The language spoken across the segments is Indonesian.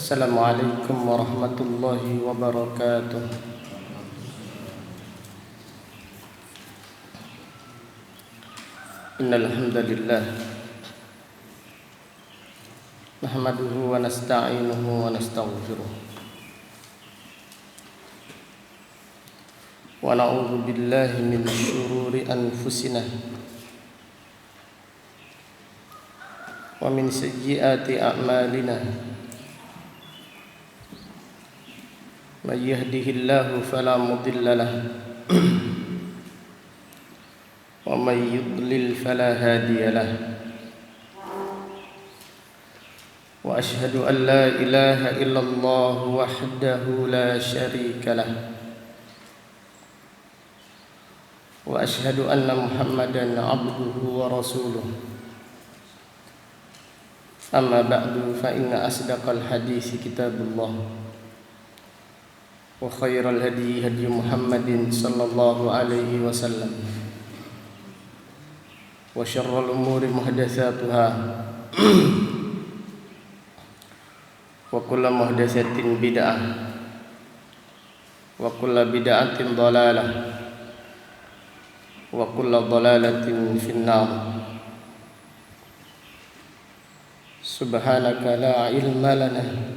Assalamualaikum warahmatullahi wabarakatuh. Innal hamdalillah nahmaduhu wa nasta'inuhu wa nastaghfiruh wa na'udzu billahi min shururi anfusina wa min sayyiati a'malina. Man yahdihillahu fala mudilla lahu wa man yudlil fala hadiya lahu. Wa ashhadu an la ilaha illallah wahdahu la syarika lahu wa ashhadu anna Muhammadan abduhu wa rasuluh. Amma ba'du, fa inna asdaqal hadisi kitabullah wa khairal hadi hadi Muhammadin sallallahu alaihi wasallam wa syarrul umuri muhdatsatuha wa kullu muhdatsatin bid'ah wa kullu bid'atin dhalalah wa kullu dhalalatin finnar. Subhanaka la ilma lana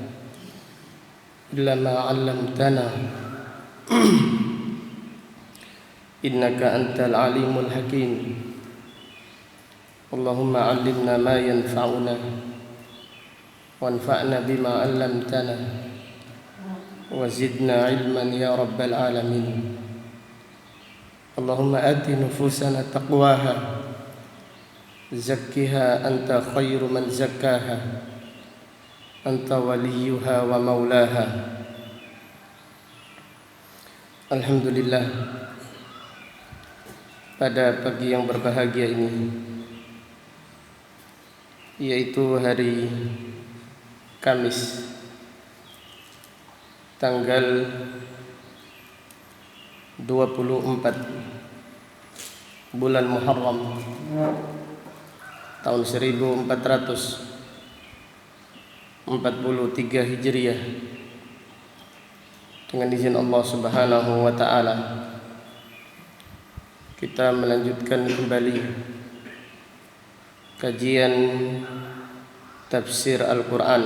illa ma 'allamtana innaka antal alimul hakim. Allahumma 'allimna ma yanfa'una wanfa'na bima 'allamtana wa zidna 'ilman ya rabbal alamin. Allahumma ati nufusana taqwaha zakkiha anta khairu man zakkaha anta waliyuha wa maulaha. Alhamdulillah, pada pagi yang berbahagia ini, yaitu hari Kamis tanggal 24 bulan Muharram tahun 1443 Hijriah, dengan izin Allah Subhanahu wa taala kita melanjutkan kembali kajian tafsir Al-Qur'an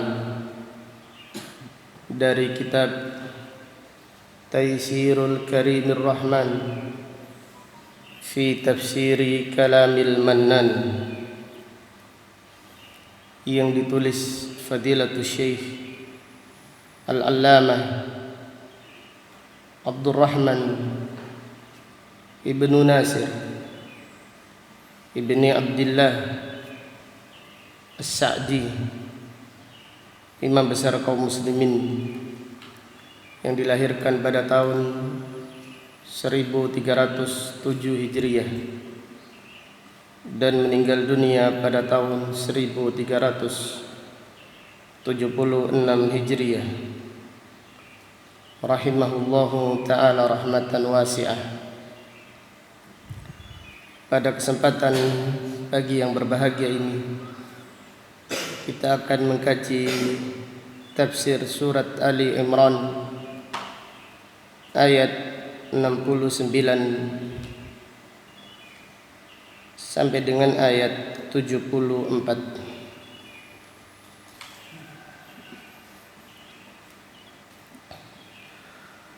dari kitab Taysirul Karimir Rahman fi Tafsiri Kalamil Mannan, yang ditulis Fadilatul Syekh Al-Allamah Abdurrahman Ibnu Nasir Ibni Abdillah As-Sa'di, imam besar kaum muslimin, yang dilahirkan pada tahun 1307 Hijriah dan meninggal dunia pada tahun 1376 Hijriah, rahimahullahu ta'ala rahmatan wasi'ah. Pada kesempatan pagi yang berbahagia ini, kita akan mengkaji tafsir surat Ali Imran ayat 69 sampai dengan ayat 74.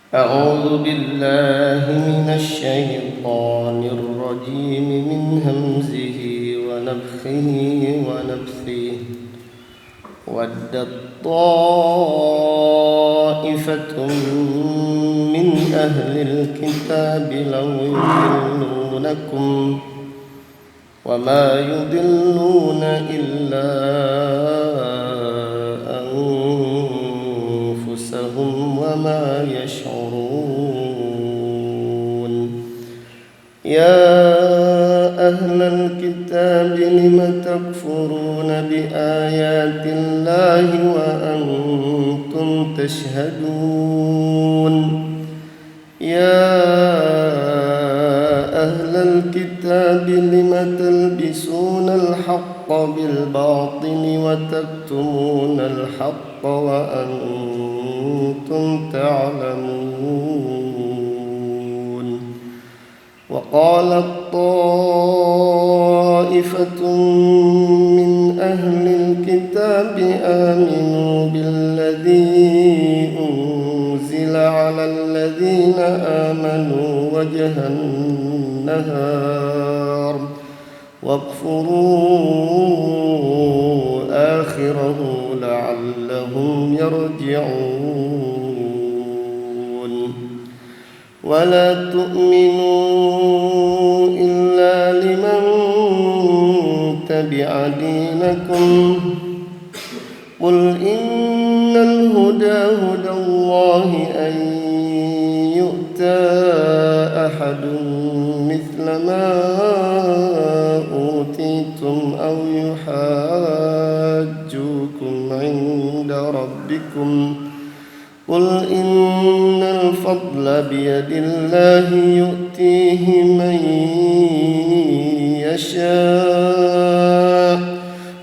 A'udzu billahi minasy syaithanir rajim min hamzihi wa nafthihi wa nafthihi. Waddat ta'ifatun min ahlil kitabi law yudillunakum wa ma yudilluna illa anfusahum wa ma yash'urun. Ya ahlal kitabi lima takfuruna bi ayatillahi wa antum tashhadun. Ya ahlal kitabi lima talbisuna al-haqqa bil batili wa taktumuna al-haqqa الحق وأنتم تعلمون وقالت طائفة من أهل الكتاب آمنوا بالذي أنزل على الذين آمنوا وجه النهار واكفروا آخره لعلهم يرجعون ولا تؤمنوا إلا لمن تبع دينكم قل إن الهدى هدى الله أن يؤتى أحد مثل ما أوتيتم أو يحاجوكم عند ربكم قل إن الفضل بيد الله يؤتيه من يشاء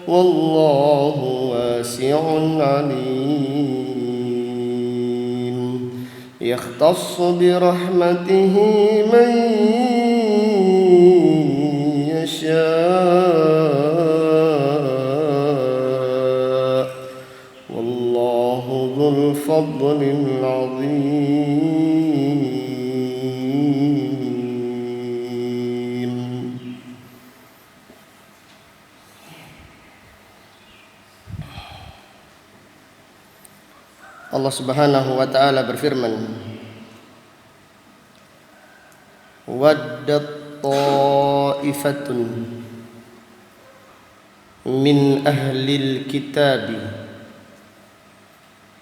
والله واسع عليم يختص برحمته من يشاء والله ذو الفضل العظيم. Allah Subhanahu wa taala berfirman, waddat ta'ifatun min ahlil kitabi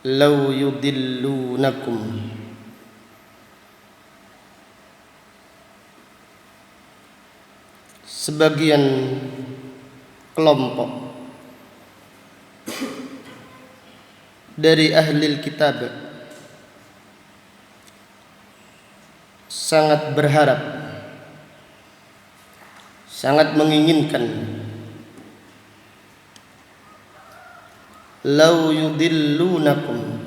law yudillunakum sebagian kelompok dari ahli kitab sangat berharap, sangat menginginkan law yudillunakum.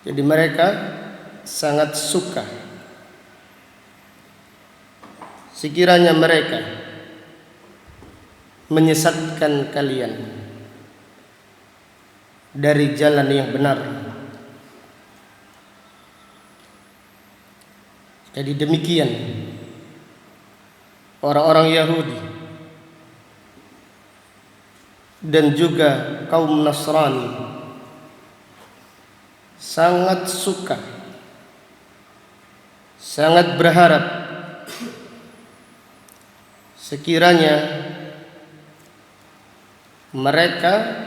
Jadi mereka sangat suka sekiranya mereka menyesatkan kalian dari jalan yang benar. Jadi demikian orang-orang Yahudi dan juga kaum Nasrani sangat suka, sangat berharap sekiranya mereka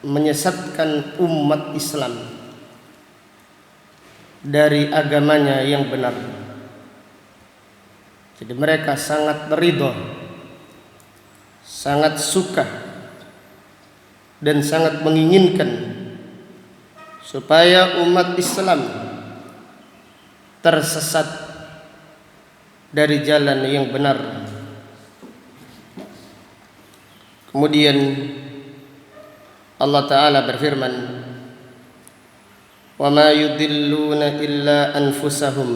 menyesatkan umat Islam dari agamanya yang benar. Jadi mereka sangat ridha, sangat suka dan sangat menginginkan supaya umat Islam tersesat dari jalan yang benar. Kemudian Allah Ta'ala berfirman, wa ma yudilluna illa anfusahum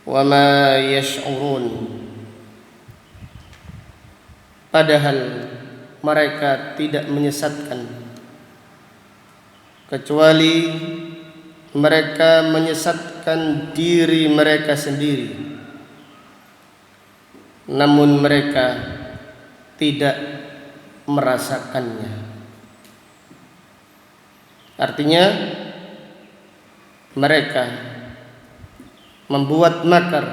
wa ma yash'urun. Padahal mereka tidak menyesatkan kecuali mereka menyesatkan diri mereka sendiri, namun mereka tidak merasakannya. Artinya mereka membuat makar,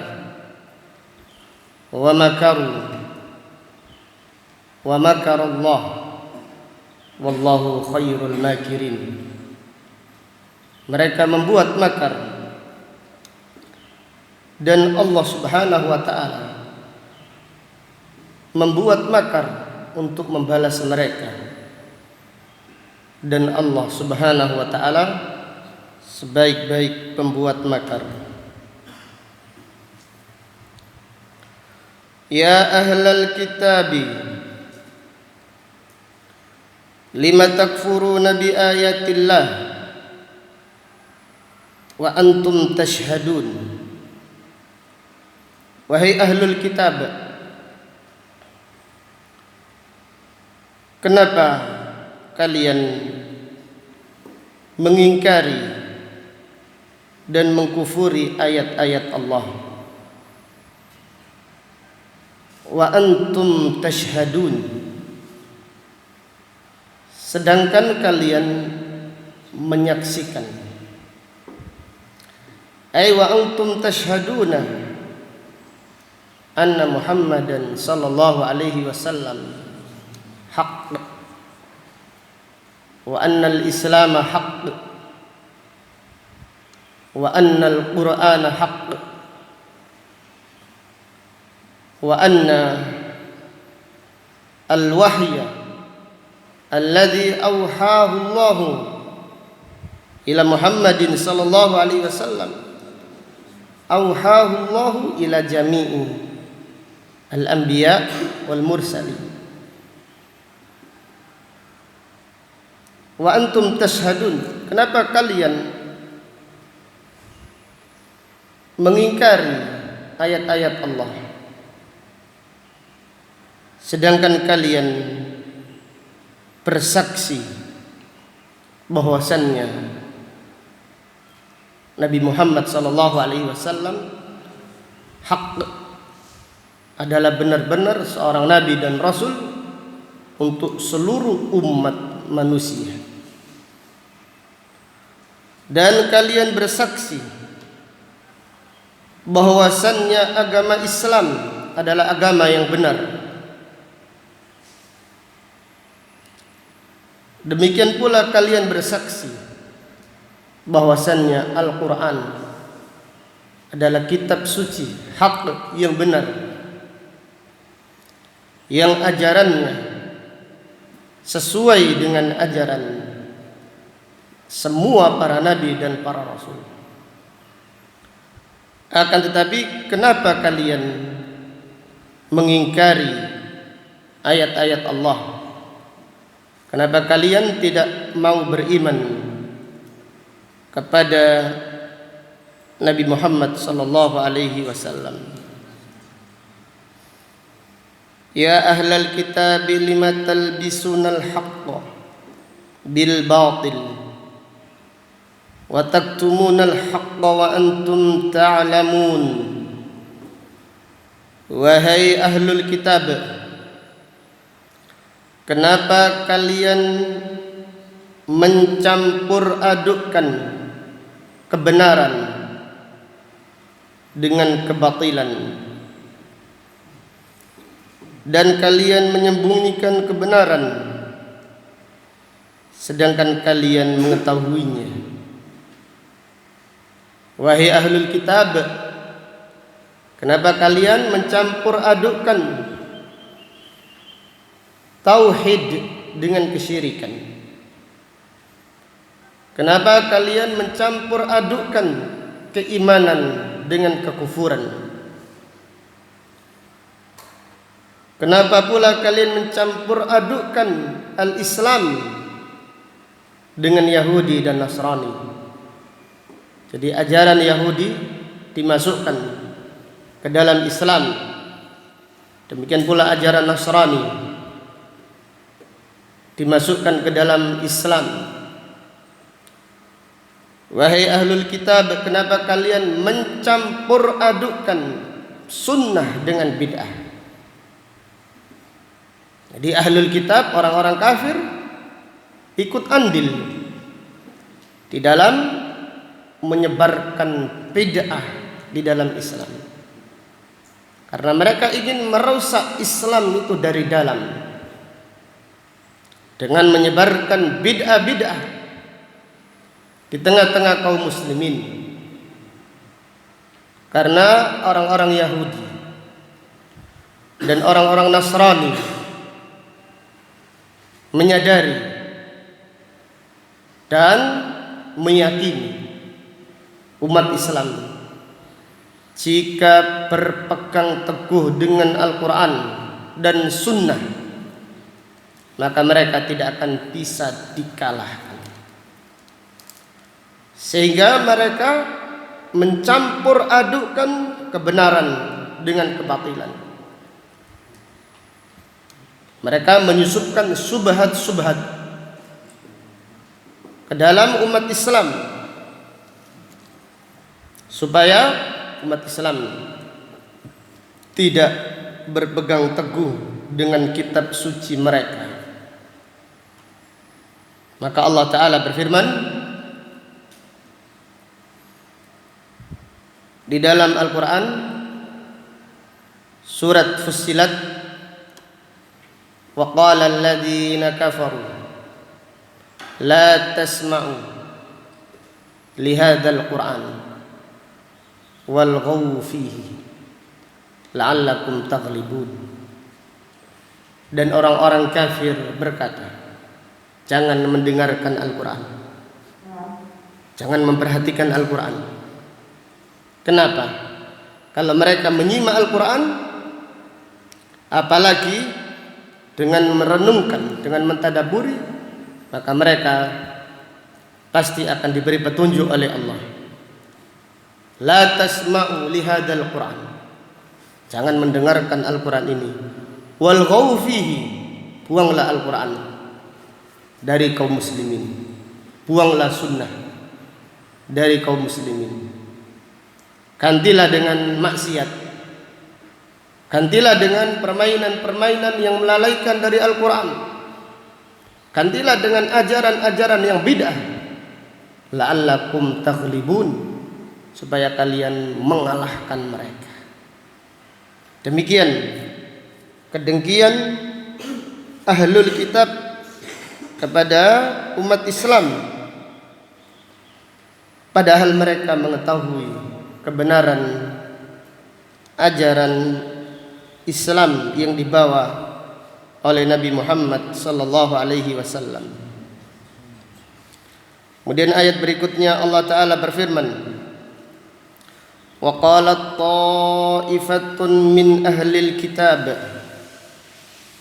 wa makaru wa makarallah wallahu khairul makirin. Mereka membuat makar dan Allah Subhanahu wa taala membuat makar untuk membalas mereka, dan Allah Subhanahu wa taala sebaik-baik pembuat makar. Ya ahlal kitabi lima takfuruna bi ayatillah wa antum tashhadun. Wahai ahlul kitab, kenapa kalian mengingkari dan mengkufuri ayat-ayat Allah? Wa antum tashhadun, sedangkan kalian menyaksikan. Ay wa antum tashhaduna anna Muhammadan sallallahu alaihi wasallam haqq wa anna al-islam haqq wa anna al-qur'ana haqq wa anna al-wahya alladhi awhahu Allah ila Muhammadin sallallahu alaihi wasallam awhahu Allah ila jami'i al-anbiya wal mursalin. Wa antum tashhadun, kenapa kalian mengingkari ayat-ayat Allah sedangkan kalian bersaksi bahwasannya Nabi Muhammad sallallahu alaihi wasallam hak, adalah benar-benar seorang nabi dan rasul untuk seluruh umat manusia. Dan kalian bersaksi bahwasannya agama Islam adalah agama yang benar. Demikian pula kalian bersaksi bahwasannya Al-Quran adalah kitab suci, hak yang benar, yang ajarannya sesuai dengan ajaran semua para nabi dan para rasul. Akan tetapi kenapa kalian mengingkari ayat-ayat Allah? Kenapa kalian tidak mau beriman kepada Nabi Muhammad sallallahu alaihi wasallam? Ya ahlal kitab lima talbisunal haqqa bil batil wa taktumunal haqqa wa antum ta'lamun. Wahai ahlul kitab, kenapa kalian mencampur adukkan kebenaran dengan kebatilan, dan kalian menyembunyikan kebenaran sedangkan kalian mengetahuinya? Wahai ahlul kitab, kenapa kalian mencampur adukkan tauhid dengan kesyirikan? Kenapa kalian mencampur adukkan keimanan dengan kekufuran? Kenapa pula kalian mencampur adukkan al-Islam dengan Yahudi dan Nasrani? Jadi ajaran Yahudi dimasukkan ke dalam Islam, demikian pula ajaran Nasrani dimasukkan ke dalam Islam. Wahai ahlul kitab, kenapa kalian mencampur adukkan sunnah dengan bid'ah? Jadi ahlul kitab, orang-orang kafir, ikut andil di dalam menyebarkan bid'ah di dalam Islam, karena mereka ingin merusak Islam itu dari dalam dengan menyebarkan bid'ah-bid'ah di tengah-tengah kaum muslimin. Karena orang-orang Yahudi dan orang-orang Nasrani menyadari dan meyakini umat Islam jika berpegang teguh dengan Al-Quran dan Sunnah maka mereka tidak akan bisa dikalahkan. Sehingga mereka mencampur adukkan kebenaran dengan kebatilan. Mereka menyusupkan subhat-subhat ke dalam umat Islam supaya umat Islam tidak berpegang teguh dengan kitab suci mereka. Maka Allah Ta'ala berfirman di dalam Al-Quran surat Fussilat, wa qala alladhina kafaru la tasma'u li hadzal Qur'an walghaw fihi la'allakum taghlibun. Dan orang-orang kafir berkata, jangan mendengarkan Al-Quran, jangan memperhatikan Al-Quran. Kenapa? Kalau mereka menyimak Al-Quran, apalagi dengan merenungkan, dengan mentadaburi, maka mereka pasti akan diberi petunjuk oleh Allah. La tasma'u li hadzal Qur'an, jangan mendengarkan Al-Quran ini. Wal ghaw fihi, buanglah Al-Quran dari kaum muslimin, buanglah sunnah dari kaum muslimin. Gantilah dengan maksiat, gantilah dengan permainan-permainan yang melalaikan dari Al-Quran, gantilah dengan ajaran-ajaran yang bid'ah. La'allakum taghlibun, supaya kalian mengalahkan mereka. Demikian kedengkian ahlul kitab kepada umat Islam, padahal mereka mengetahui kebenaran ajaran Islam yang dibawa oleh Nabi Muhammad sallallahu alaihi wasallam. Kemudian ayat berikutnya Allah Ta'ala berfirman, wa qalat ta'ifatun min ahlil kitab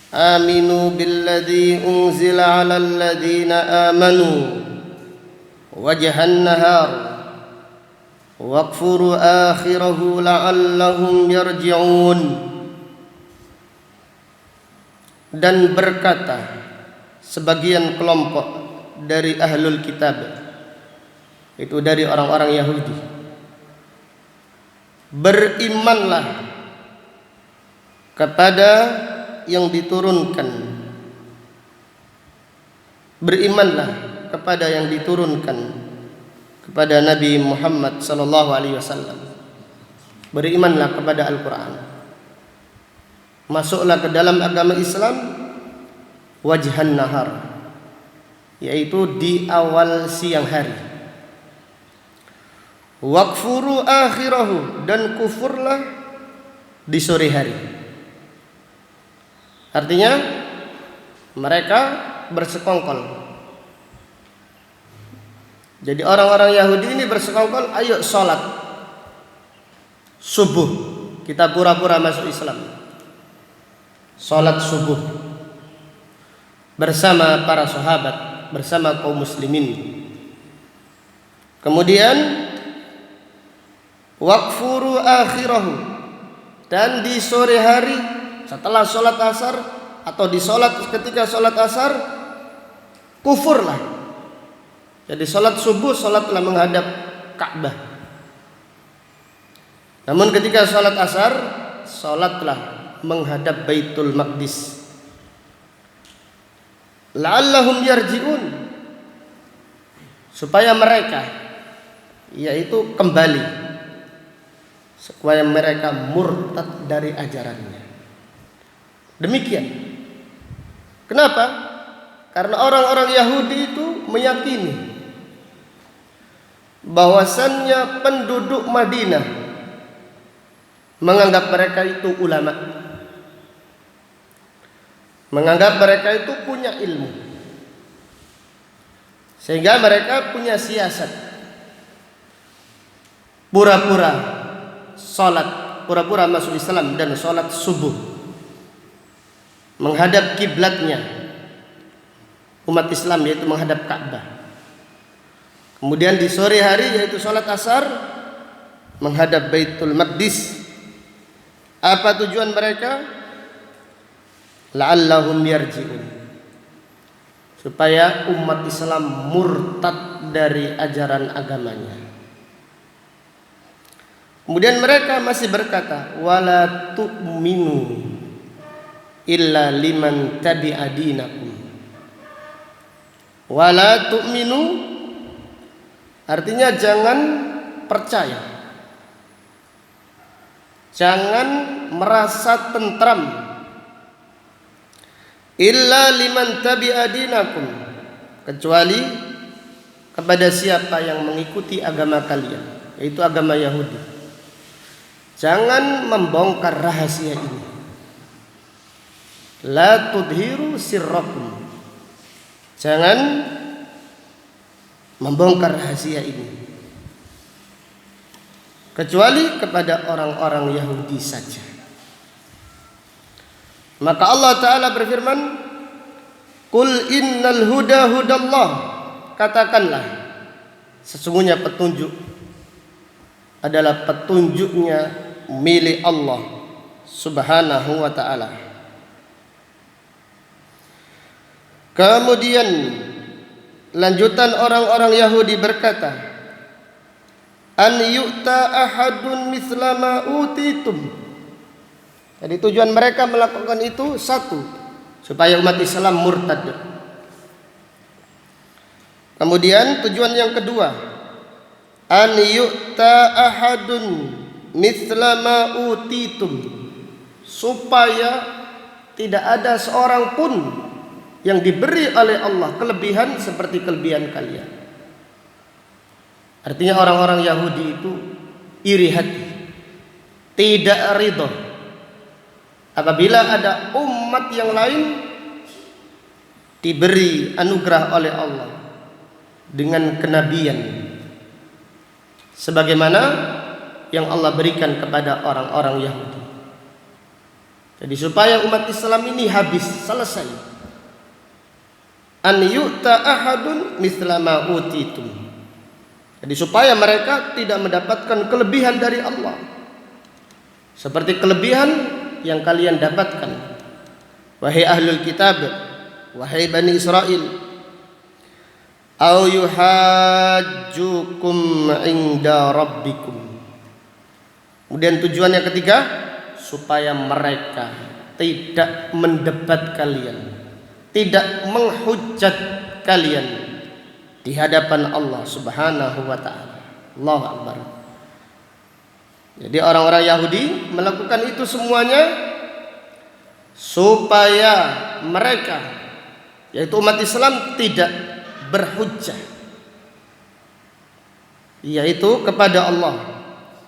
aminu billadhi unzila 'alal ladina amanu wajhan nahar waqfuru akhirahu la'allahum yarji'un. Dan berkata sebagian kelompok dari ahlul kitab, itu dari orang-orang Yahudi, berimanlah kepada yang diturunkan, berimanlah kepada yang diturunkan kepada Nabi Muhammad sallallahu alaihi wasallam, berimanlah kepada Al-Quran, masuklah ke dalam agama Islam wajhan nahar, yaitu di awal siang hari, waqfuru akhirahu, dan kufurlah di sore hari. Artinya mereka bersekongkol. Jadi orang-orang Yahudi ini bersekongkol, ayo sholat subuh, kita pura-pura masuk Islam, sholat subuh bersama para sahabat, bersama kaum muslimin. Kemudian waqfuru akhirahu, dan di sore hari setelah sholat asar atau di sholat ketika sholat asar kufurlah. Jadi sholat subuh sholatlah menghadap Ka'bah, namun ketika sholat asar sholatlah menghadap Baitul Maqdis. La'allahum yarji'un, supaya mereka, yaitu kembali, supaya mereka murtad dari ajarannya. Demikian. Kenapa? Karena orang-orang Yahudi itu meyakini bahwasannya penduduk Madinah menganggap mereka itu ulama, menganggap mereka itu punya ilmu, sehingga mereka punya siasat pura-pura sholat, pura-pura masuk Islam dan sholat subuh menghadap kiblatnya umat Islam, yaitu menghadap Ka'bah. Kemudian di sore hari yaitu sholat asar menghadap Baitul Maqdis. Apa tujuan mereka? La'allahum yarji'un, supaya umat Islam murtad dari ajaran agamanya. Kemudian mereka masih berkata, wala tu'minu illa liman tabi'a dinakum. Wala tu'minu artinya jangan percaya, jangan merasa tentram, illa liman tabi'a dinakum, kecuali kepada siapa yang mengikuti agama kalian, yaitu agama Yahudi. Jangan membongkar rahasia ini. La tudhiru sirrakum, jangan membongkar rahasia ini kecuali kepada orang-orang Yahudi saja. Maka Allah Ta'ala berfirman, Qul innal huda hudallah, katakanlah sesungguhnya petunjuk adalah petunjuknya milik Allah Subhanahu wa ta'ala. Kemudian lanjutan orang-orang Yahudi berkata, an yu'ta ahadun misla ma utitum. Jadi tujuan mereka melakukan itu satu, supaya umat Islam murtad. Kemudian tujuan yang kedua, an yu'ta ahadun misla ma utitum, supaya tidak ada seorang pun yang diberi oleh Allah kelebihan seperti kelebihan kalian. Artinya orang-orang Yahudi itu iri hati, tidak ridho apabila ada umat yang lain diberi anugerah oleh Allah dengan kenabian sebagaimana yang Allah berikan kepada orang-orang Yahudi. Jadi supaya umat Islam ini habis, selesai, an yu'ta ahadun misla ma utitum. Jadi supaya mereka tidak mendapatkan kelebihan dari Allah seperti kelebihan yang kalian dapatkan, wahai ahlul kitab, wahai Bani Israel. Au yuhajjukum inda rabbikum. Kemudian tujuan yang ketiga, supaya mereka tidak mendebat kalian, tidak menghujat kalian di hadapan Allah Subhanahu wa ta'ala. Allahu Akbar. Jadi orang-orang Yahudi melakukan itu semuanya supaya mereka, yaitu umat Islam, tidak berhujjah, yaitu kepada Allah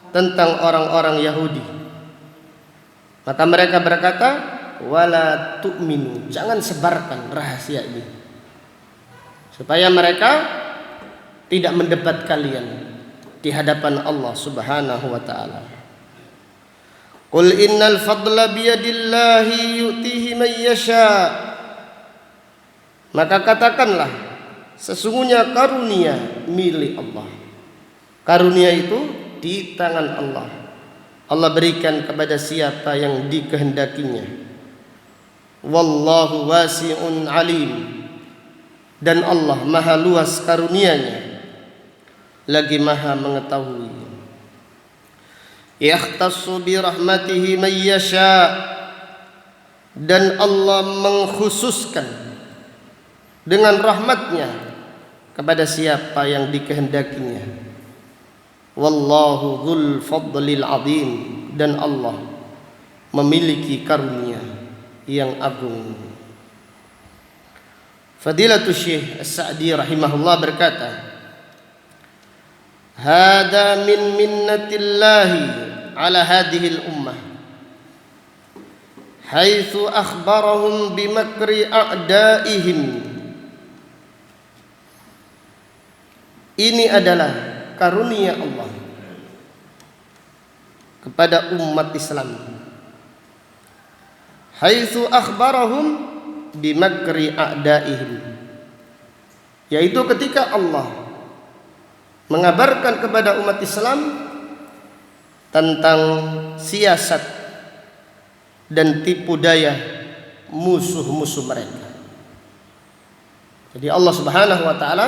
tentang orang-orang Yahudi. Maka mereka berkata, wala tu'minu, jangan sebarkan rahasia ini, supaya mereka tidak mendebat kalian di hadapan Allah Subhanahu wa ta'ala. Qul innal fadla biyadillahi yu'tihi man yasha. Maka katakanlah, sesungguhnya karunia milik Allah. Karunia itu di tangan Allah. Allah berikan kepada siapa yang dikehendakinya. Wallahu wasi'un alim. Dan Allah maha luas karunianya, lagi maha mengetahui. Yakhtassu bi rahmatihi man yasha. Dan Allah mengkhususkan dengan rahmatnya kepada siapa yang dikehendakinya. Wallahu dzul fadlil azim. Dan Allah memiliki karunia yang agung. Fadilatul Syekh As-Sa'di rahimahullah berkata, hada min minnatillahi ala hadhil ummah haitsu akhbarahum bimakri a'daihim. Ini adalah karunia Allah kepada umat Islam. Haitsu akhbarahum bimakri a'daihim, yaitu ketika Allah mengabarkan kepada umat Islam tentang siasat dan tipu daya musuh-musuh mereka. Jadi Allah Subhanahu wa taala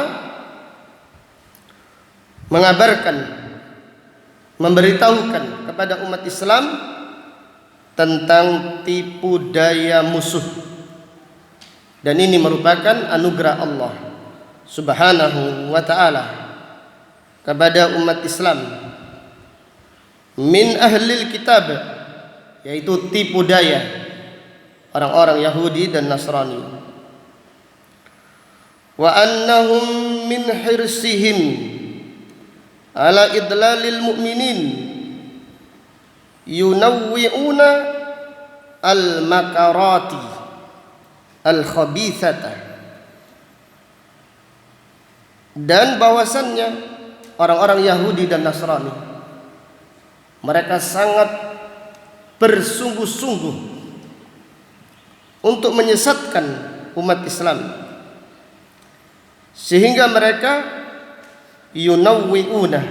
mengabarkan, memberitahukan kepada umat Islam tentang tipu daya musuh. Dan ini merupakan anugerah Allah Subhanahu wa taala kepada umat Islam min ahlil kitab, yaitu tipu daya orang-orang Yahudi dan Nasrani. Wa annahum min hirsihim ala idlalil mu'minin yunawwi'una al-makarati al-khabithata, dan bahwasannya orang-orang Yahudi dan Nasrani mereka sangat bersungguh-sungguh untuk menyesatkan umat Islam, sehingga mereka yunawwi'una,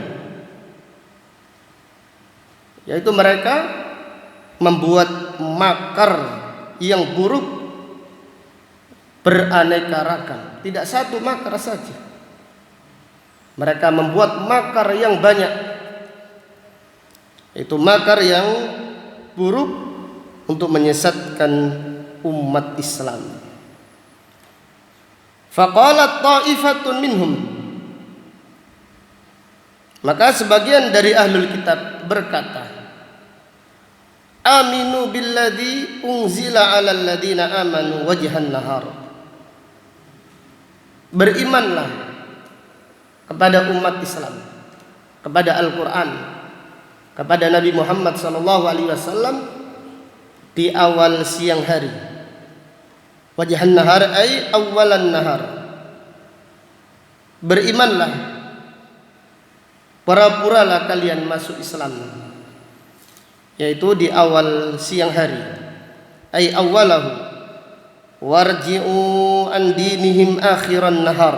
yaitu mereka membuat makar yang buruk beraneka ragam. Tidak satu makar saja, mereka membuat makar yang banyak. Itu makar yang buruk untuk menyesatkan umat Islam. Faqalat ta'ifatun minhum, maka sebagian dari ahlul kitab berkata, aminu billadzi unzila 'alal ladzina amanu wajhan nahar. Berimanlah kepada umat Islam, kepada Al-Qur'an, kepada Nabi Muhammad sallallahu alaihi wasallam di awal siang hari. Wajhan nahar ay awalan nahar. Berimanlah, pura-puralah kalian masuk Islam, yaitu di awal siang hari. Ay awalahu warji'u an dinihim akhiran nahar.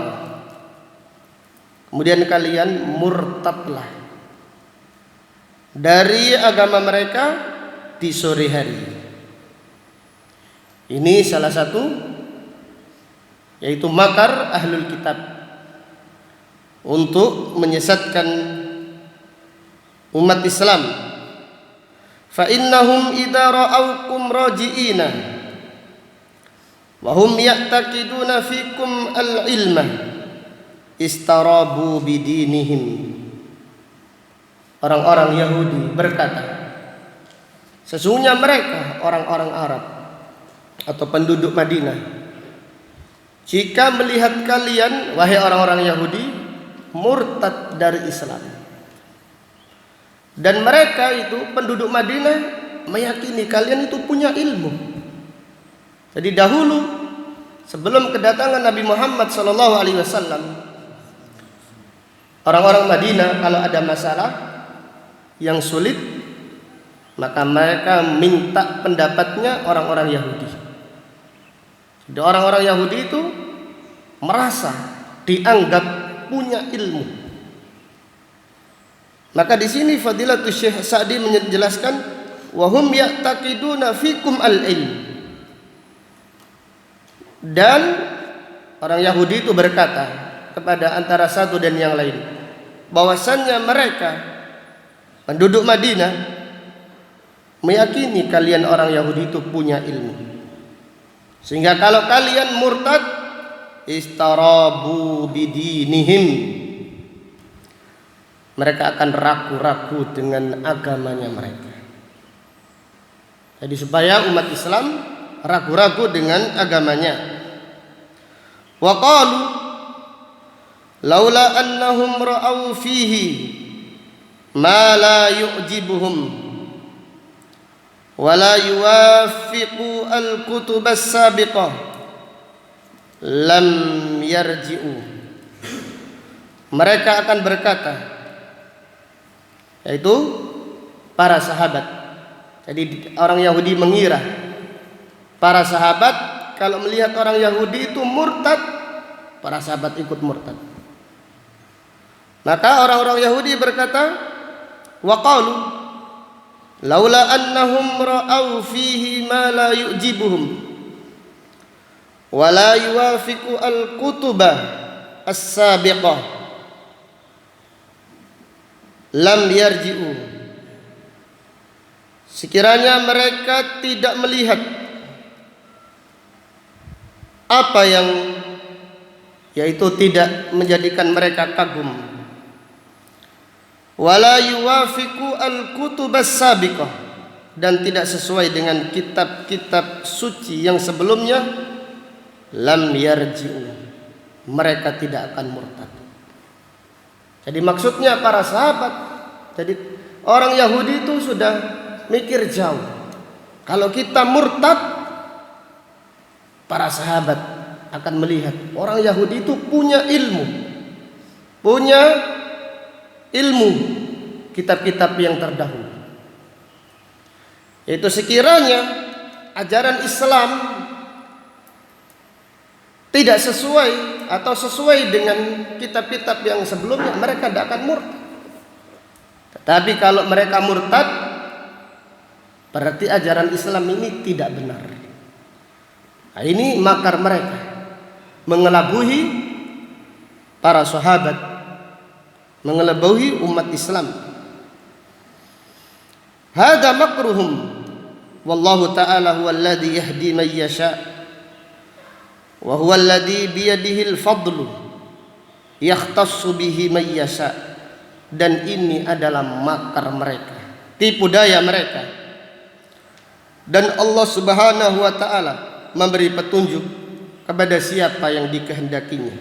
Kemudian kalian murtadlah dari agama mereka di sore hari. Ini salah satu, yaitu makar ahlul kitab untuk menyesatkan umat Islam. Fa innahum idza ra'awkum raji'ina wa hum ya'taqiduna fikum al-ilma istarabu bidinihim. Orang-orang Yahudi berkata, sesungguhnya mereka orang-orang Arab atau penduduk Madinah, jika melihat kalian wahai orang-orang Yahudi murtad dari Islam, dan mereka itu penduduk Madinah meyakini kalian itu punya ilmu. Jadi dahulu sebelum kedatangan Nabi Muhammad SAW, orang-orang Madinah kalau ada masalah yang sulit, maka mereka minta pendapatnya orang-orang Yahudi. Jadi orang-orang Yahudi itu merasa dianggap punya ilmu. Maka di sini Fadilatul Syekh Sa'di menjelaskan, wa hum ya'taqiduna fikum al-ilm. Dan orang Yahudi itu berkata kepada antara satu dan yang lain, bahwasannya mereka penduduk Madinah meyakini kalian orang Yahudi itu punya ilmu, sehingga kalau kalian murtad istarabu bidinihim, mereka akan ragu-ragu dengan agamanya mereka. Jadi supaya umat Islam ragu-ragu dengan agamanya. Wa qalu laula annahum ra'au fihi ma la yu'jibuhum wa la yuwafiqu al-kutub as-sabiqah lam yarji'u. Mereka akan berkata, yaitu para sahabat. Jadi orang Yahudi mengira para sahabat kalau melihat orang Yahudi itu murtad, para sahabat ikut murtad. Maka orang-orang Yahudi berkata, wa qalu laula annahum ra'au fihi ma la yu'jibuhum wa la yuwafiqu al-kutubah as-sabiqah lam yarji'u. Sekiranya mereka tidak melihat apa yang yaitu tidak menjadikan mereka kagum, wala yuwafiqu al-kutubas sabiqah, dan tidak sesuai dengan kitab-kitab suci yang sebelumnya, lam yarji'u, mereka tidak akan murtad. Jadi maksudnya para sahabat, jadi orang Yahudi itu sudah mikir jauh. Kalau kita murtad, para sahabat akan melihat orang Yahudi itu punya ilmu kitab-kitab yang terdahulu. Itu sekiranya ajaran Islam tidak sesuai atau sesuai dengan kitab-kitab yang sebelumnya, mereka tidak akan murtad. Tetapi kalau mereka murtad, berarti ajaran Islam ini tidak benar. Nah, ini makar mereka mengelabui para sahabat, mengelabui umat Islam. Hada makruhum wallahu ta'ala huwa alladhi yahdi man yasha wa huwa alladhi biyadihi al-fadlu yakhtassu bihi man yasha. Dan ini adalah makar mereka, tipu daya mereka, dan Allah Subhanahu wa ta'ala memberi petunjuk kepada siapa yang dikehendakinya.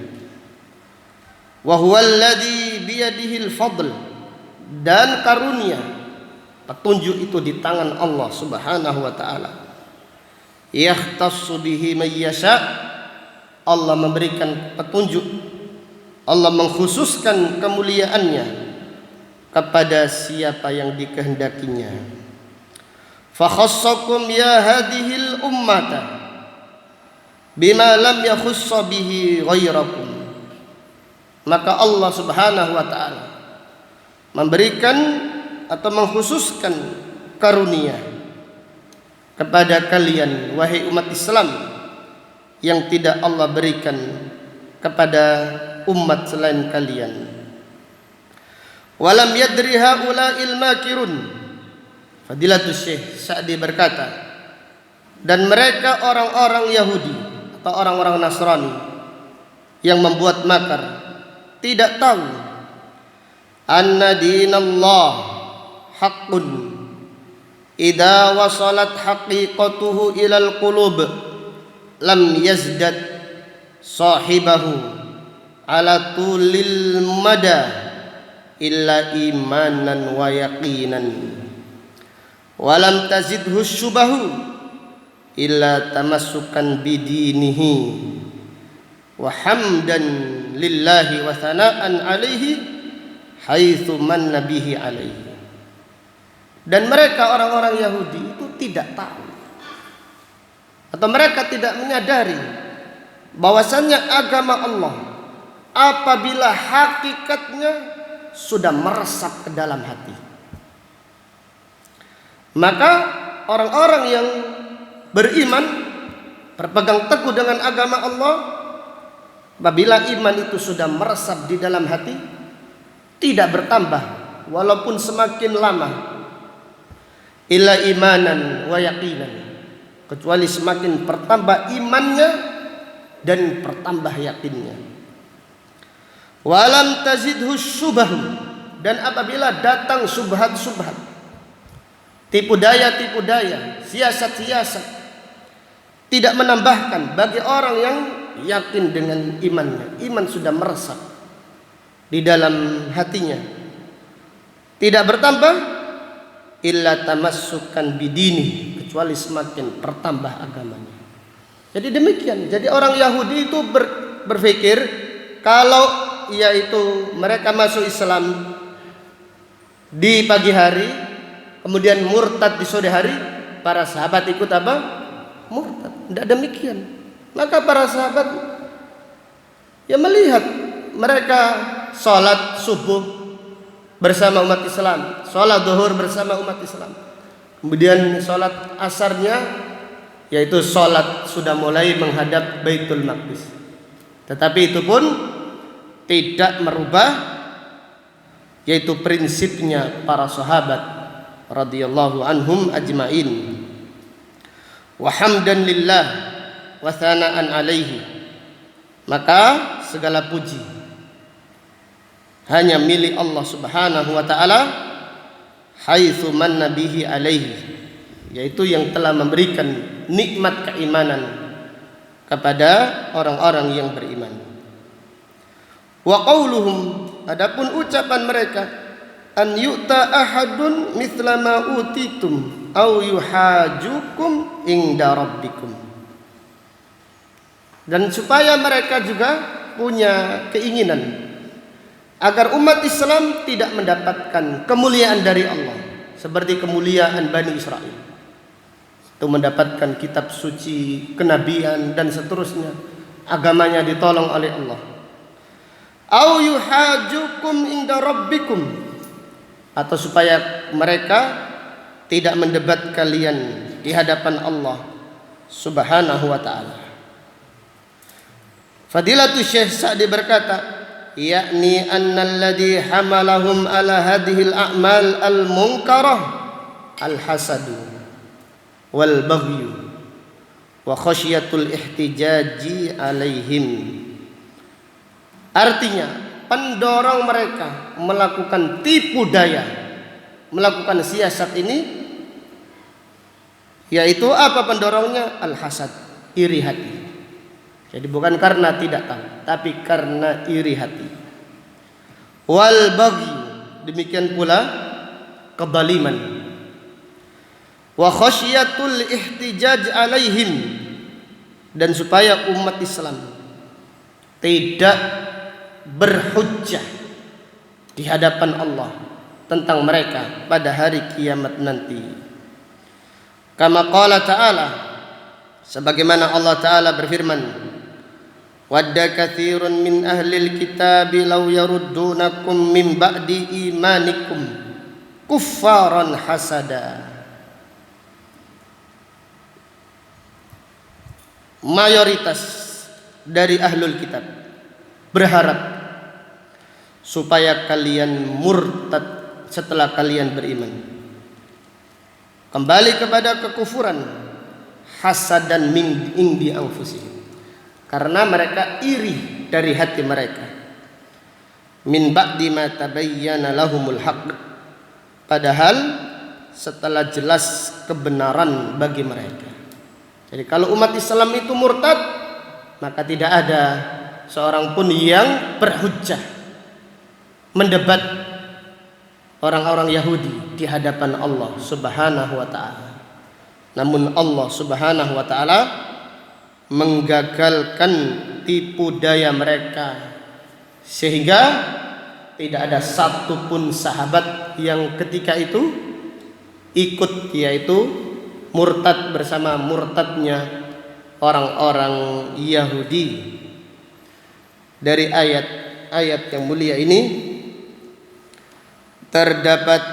Wa huwa alladhi biyadihi al-fadl, dan karunia petunjuk itu di tangan Allah Subhanahu wa ta'ala. Yakhtassu bihi man yasha, Allah memberikan petunjuk, Allah mengkhususkan kemuliaannya kepada siapa yang dikehendakinya. Fa khassakum ya hadhil ummata bima lam yakhussa bihi ghairakum. Maka Allah Subhanahu wa ta'ala memberikan atau mengkhususkan karunia kepada kalian wahai umat Islam yang tidak Allah berikan kepada umat selain kalian. Walam yadri haula'il makirun. Fadilatus Syekh Sa'di berkata, dan mereka orang-orang Yahudi atau orang-orang Nasrani yang membuat makar tidak tahu anna dinallah haqqun idza wasalat haqiqatuhu ilal qulub lam yazdad sahibahu ala tulil mada illa imanan wa yaqinan wa lam tazidhu syubahu illa tamassukan bidinihi wa hamdan lillahi wa thana'an alaihi haitsu manna bihi alaihi. Dan mereka orang-orang Yahudi itu tidak tahu atau mereka tidak menyadari bahwasannya agama Allah apabila hakikatnya sudah meresap ke dalam hati, maka orang-orang yang beriman berpegang teguh dengan agama Allah, apabila iman itu sudah meresap di dalam hati, tidak bertambah walaupun semakin lama, illa imanan wa yaqinan, kecuali semakin bertambah imannya dan bertambah yakinnya. Walam tazidhu syubhahu, dan apabila datang subhat-subhat, tipu daya, siasat-siasat, tidak menambahkan bagi orang yang yakin dengan imannya, iman sudah meresap di dalam hatinya, tidak bertambah illa tamassukan bidini, kecuali semakin bertambah agamanya. Jadi demikian. Jadi orang Yahudi itu berpikir kalau yaitu mereka masuk Islam di pagi hari, kemudian murtad di sore hari, para sahabat ikut apa? Murtad. Tidak demikian. Maka para sahabat Ya melihat mereka sholat subuh bersama umat Islam, sholat zuhur bersama umat Islam. Kemudian sholat asarnya, yaitu sholat sudah mulai menghadap Baitul Maqdis. Tetapi itu pun tidak merubah, yaitu prinsipnya para sahabat radhiyallahu anhum ajmain. Wa hamdan lillah wa thana'an alaihi. Maka segala puji hanya milik Allah Subhanahu wa taala, haitsu manna bihi alaihi, yaitu yang telah memberikan nikmat keimanan kepada orang-orang yang beriman. Wa qauluhum, adapun ucapan mereka, an yu'ta ahadun mithla ma utitum au yuhajukum inda rabbikum. Dan supaya mereka juga punya keinginan agar umat Islam tidak mendapatkan kemuliaan dari Allah seperti kemuliaan Bani Israel, itu mendapatkan kitab suci, kenabian dan seterusnya, agamanya ditolong oleh Allah. Au yuhajukum inda rabbikum, atau supaya mereka tidak mendebat kalian di hadapan Allah Subhanahu wa taala. Fadilatul Syekh Sa'di berkata, yakni annalladhi hamalahum ala hadhil a'mal al-munkarah al-hasadu wal baghyu wa khasyatul ihtijaji alaihim. Artinya, pendorong mereka melakukan tipu daya, melakukan siasat ini, yaitu apa pendorongnya? Al-hasad, iri hati. Jadi bukan karena tidak tahu, tapi karena iri hati. Wal baghi, demikian pula kezaliman. Wa khasyatul ihtijaj alaihim, dan supaya umat Islam tidak berhujjah di hadapan Allah tentang mereka pada hari kiamat nanti. Kama qala ta'ala, sebagaimana Allah Ta'ala berfirman, wadda katsirun min ahlil kitabi law yaruddunakum min ba'di imanikum kuffaran hasada. Mayoritas dari ahlul kitab berharap supaya kalian murtad setelah kalian beriman, kembali kepada kekufuran, hasadan min indi anfusihim, karena mereka iri dari hati mereka. Min ba'di ma tabayyana lahumul haqq, padahal setelah jelas kebenaran bagi mereka. Jadi kalau umat Islam itu murtad, maka tidak ada seorang pun yang berhujjah mendebat orang-orang Yahudi di hadapan Allah Subhanahu wa taala. Namun Allah Subhanahu wa taala menggagalkan tipu daya mereka, sehingga tidak ada satupun sahabat yang ketika itu ikut, yaitu murtad bersama murtadnya orang-orang Yahudi. Dari ayat-ayat yang mulia ini terdapat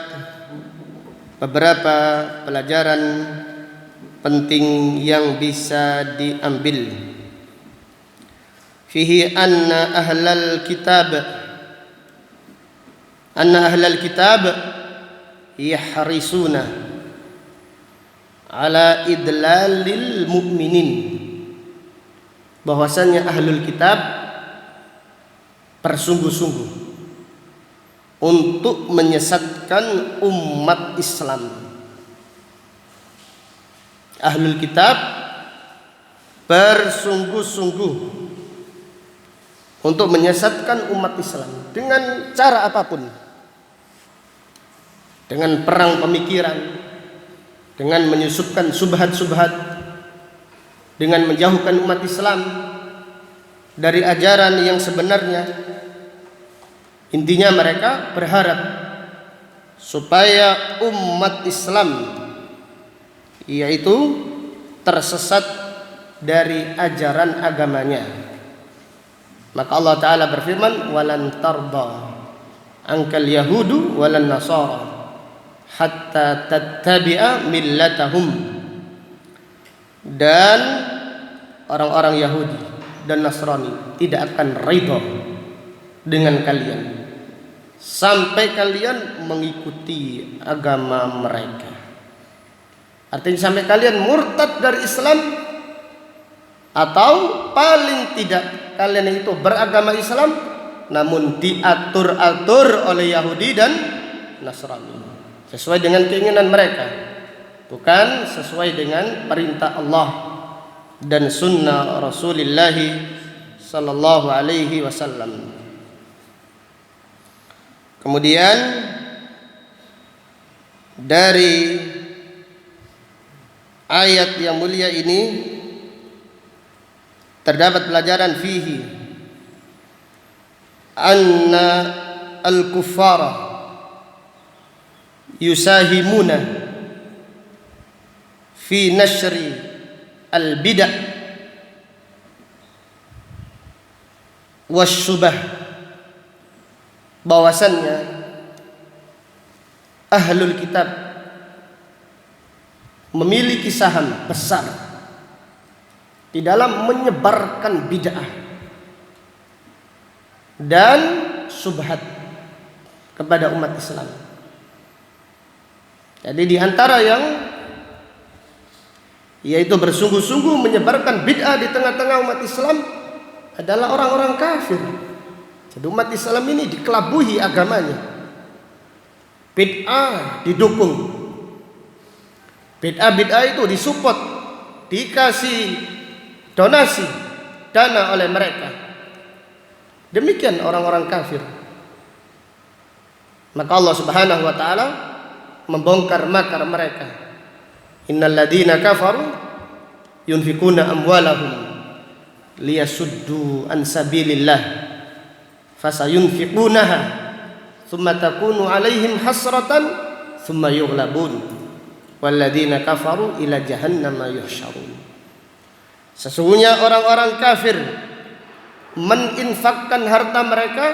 beberapa pelajaran penting yang bisa diambil. Fihi anna ahlal kitab yahrisuna ala idlalil mu'minin, bahwasanya ahlul kitab bersungguh-sungguh untuk menyesatkan umat Islam. Ahlul kitab bersungguh-sungguh untuk menyesatkan umat Islam dengan cara apapun, dengan perang pemikiran, dengan menyusupkan subhat-subhat, dengan menjauhkan umat Islam dari ajaran yang sebenarnya. Intinya mereka berharap supaya umat Islam yaitu tersesat dari ajaran agamanya. Maka Allah Ta'ala berfirman, walan tarda ankal yahudu walan nasara hatta tattabi'a millatahum. Dan orang-orang Yahudi dan Nasrani tidak akan ridha dengan kalian sampai kalian mengikuti agama mereka. Artinya sampai kalian murtad dari Islam, atau paling tidak kalian itu beragama Islam namun diatur-atur oleh Yahudi dan Nasrani sesuai dengan keinginan mereka, bukan sesuai dengan perintah Allah dan sunnah Rasulullah sallallahu alaihi wasallam. Kemudian dari ayat yang mulia ini terdapat pelajaran fihi anna al-kuffara yusahimuna fi nashri al-bid'ah wasyubah, bahwasannya ahlul kitab memiliki saham besar di dalam menyebarkan bid'ah dan subhat kepada umat Islam. Jadi di antara yang yaitu bersungguh-sungguh menyebarkan bid'ah di tengah-tengah umat Islam adalah orang-orang kafir. Jadi umat Islam ini dikelabuhi agamanya. Bid'ah didukung, bid'ah itu disupport, dikasih donasi dana oleh mereka. Demikian orang-orang kafir. Maka Allah Subhanahu wa taala membongkar makar mereka. Innal ladzina kafaru yunfikuna amwalahum liyasuddu an sabilillah fasayunfiqunaha thumma takunu alaihim hasratan thumma yughlabun walladzina kafaru ila jahannama yuhsyarun. Sesungguhnya orang-orang kafir meninfakkan harta mereka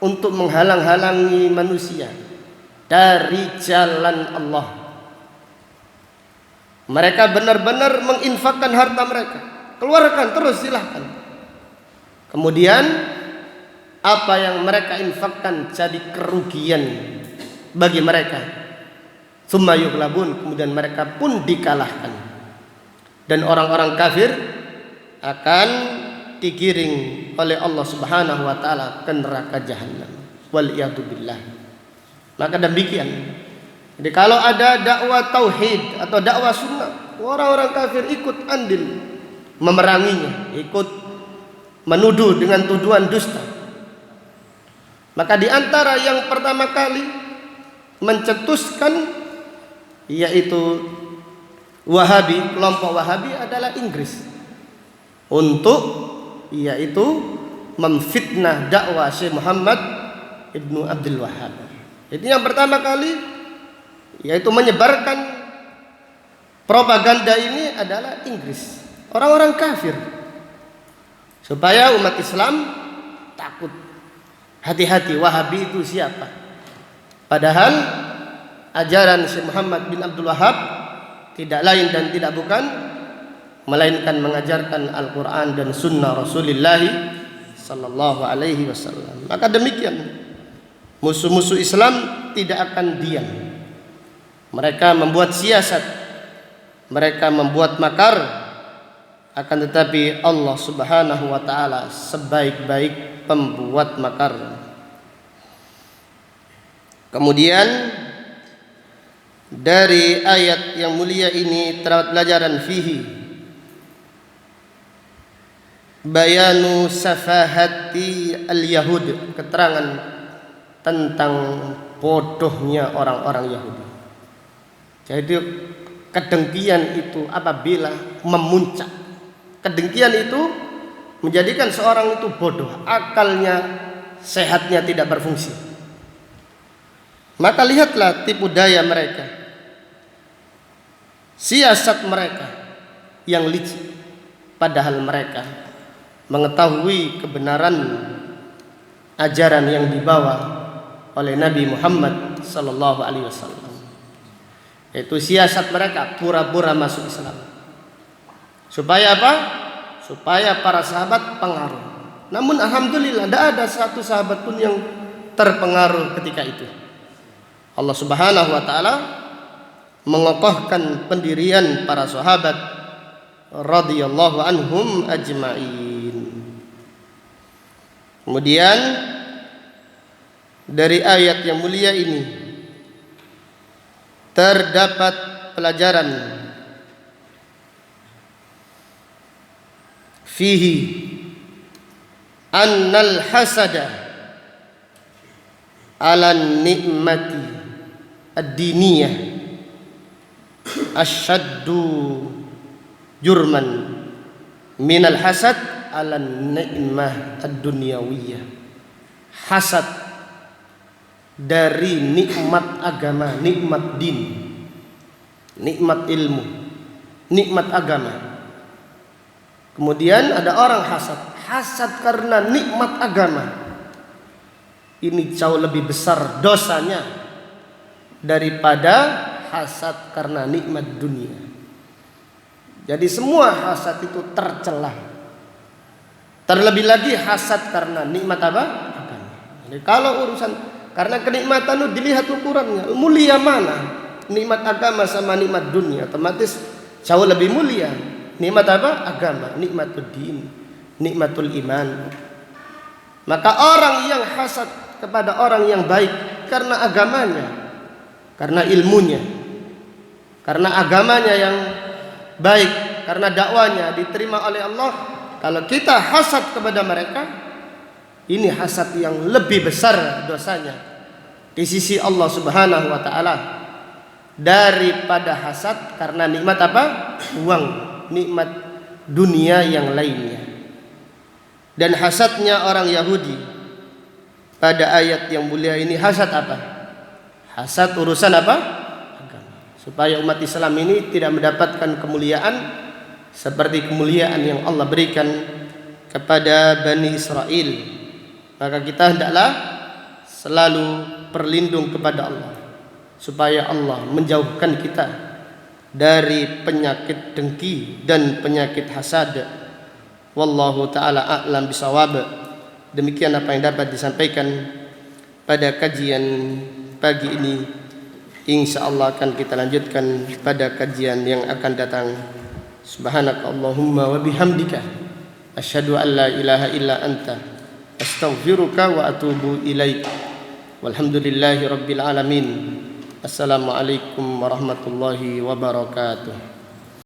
untuk menghalang-halangi manusia dari jalan Allah. Mereka benar-benar menginfakkan harta mereka. Keluarkan terus, silahkan. Kemudian apa yang mereka infakkan jadi kerugian bagi mereka. Tsumma yughlabun, kemudian mereka pun dikalahkan. Dan orang-orang kafir akan digiring oleh Allah Subhanahu wa taala ke neraka jahanam. Wal iyadu billah. Maka demikian. Jadi kalau ada dakwah tauhid atau dakwah sunnah, orang-orang kafir ikut andil memeranginya, ikut menuduh dengan tuduhan dusta. Maka di antara yang pertama kali mencetuskan yaitu Wahabi, kelompok Wahabi adalah Inggris, untuk yaitu memfitnah dakwah Syekh Muhammad Ibnu Abdul Wahhab. Itu yang pertama kali yaitu menyebarkan propaganda ini adalah Inggris, orang-orang kafir, supaya umat Islam takut, hati-hati Wahabi itu siapa. Padahal ajaran Syekh Muhammad bin Abdul Wahhab tidak lain dan tidak bukan melainkan mengajarkan Al-Quran dan Sunnah Rasulullah Sallallahu Alaihi Wasallam. Maka demikian musuh-musuh Islam tidak akan diam. Mereka membuat siasat, mereka membuat makar, akan tetapi Allah Subhanahu wa taala sebaik-baik pembuat makar. Kemudian dari ayat yang mulia ini terdapat pelajaran fihi bayanu safahati al-yahud, keterangan tentang bodohnya orang-orang Yahudi. Jadi kedengkian itu apabila memuncak, kedengkian itu menjadikan seorang itu bodoh, akalnya, sehatnya tidak berfungsi. Maka lihatlah tipu daya mereka, siasat mereka yang licik, padahal mereka mengetahui kebenaran ajaran yang dibawa oleh Nabi Muhammad sallallahu alaihi wasallam. Itu siasat mereka, pura-pura masuk Islam. Supaya apa? Supaya para sahabat pengaruh. Namun alhamdulillah tidak ada satu sahabat pun yang terpengaruh ketika itu. Allah Subhanahu wa taala mengokohkan pendirian para sahabat radhiyallahu anhum ajma'in. Kemudian dari ayat yang mulia ini terdapat pelajaran fihi annal hasada ala nikmati ad-diniyah asyaddu jurman minal hasad ala nikmah ad-dunyawiyah. Hasad dari nikmat agama, nikmat din, nikmat ilmu, nikmat agama. Kemudian ada orang hasad karena nikmat agama. Ini jauh lebih besar dosanya daripada hasad karena nikmat dunia. Jadi semua hasad itu tercela. Terlebih lagi hasad karena nikmat apa? Agama. Jadi kalau urusan karena kenikmatan itu dilihat ukurannya, mulia mana? Nikmat agama sama nikmat dunia, otomatis jauh lebih mulia. Nikmat apa? Agama, nikmatul din, nikmatul iman. Maka orang yang hasad kepada orang yang baik karena agamanya, karena ilmunya, karena agamanya yang baik, karena dakwanya diterima oleh Allah. Kalau kita hasad kepada mereka, ini hasad yang lebih besar dosanya di sisi Allah Subhanahu wa taala daripada hasad karena nikmat apa? Uang, nikmat dunia yang lainnya. Dan hasadnya orang Yahudi pada ayat yang mulia ini hasad apa? Hasad urusan apa? Agama. Supaya umat Islam ini tidak mendapatkan kemuliaan seperti kemuliaan yang Allah berikan kepada Bani Israel. Maka kita hendaklah selalu berlindung kepada Allah supaya Allah menjauhkan kita dari penyakit dengki dan penyakit hasad. Wallahu taala a'lam bisawab. Demikian apa yang dapat disampaikan pada kajian pagi ini. Insyaallah akan kita lanjutkan pada kajian yang akan datang. Subhanakallahumma wa bihamdika asyhadu an la ilaha illa anta astaghfiruka wa atubu ilaik. Walhamdulillahi rabbil alamin. Assalamualaikum warahmatullahi wabarakatuh.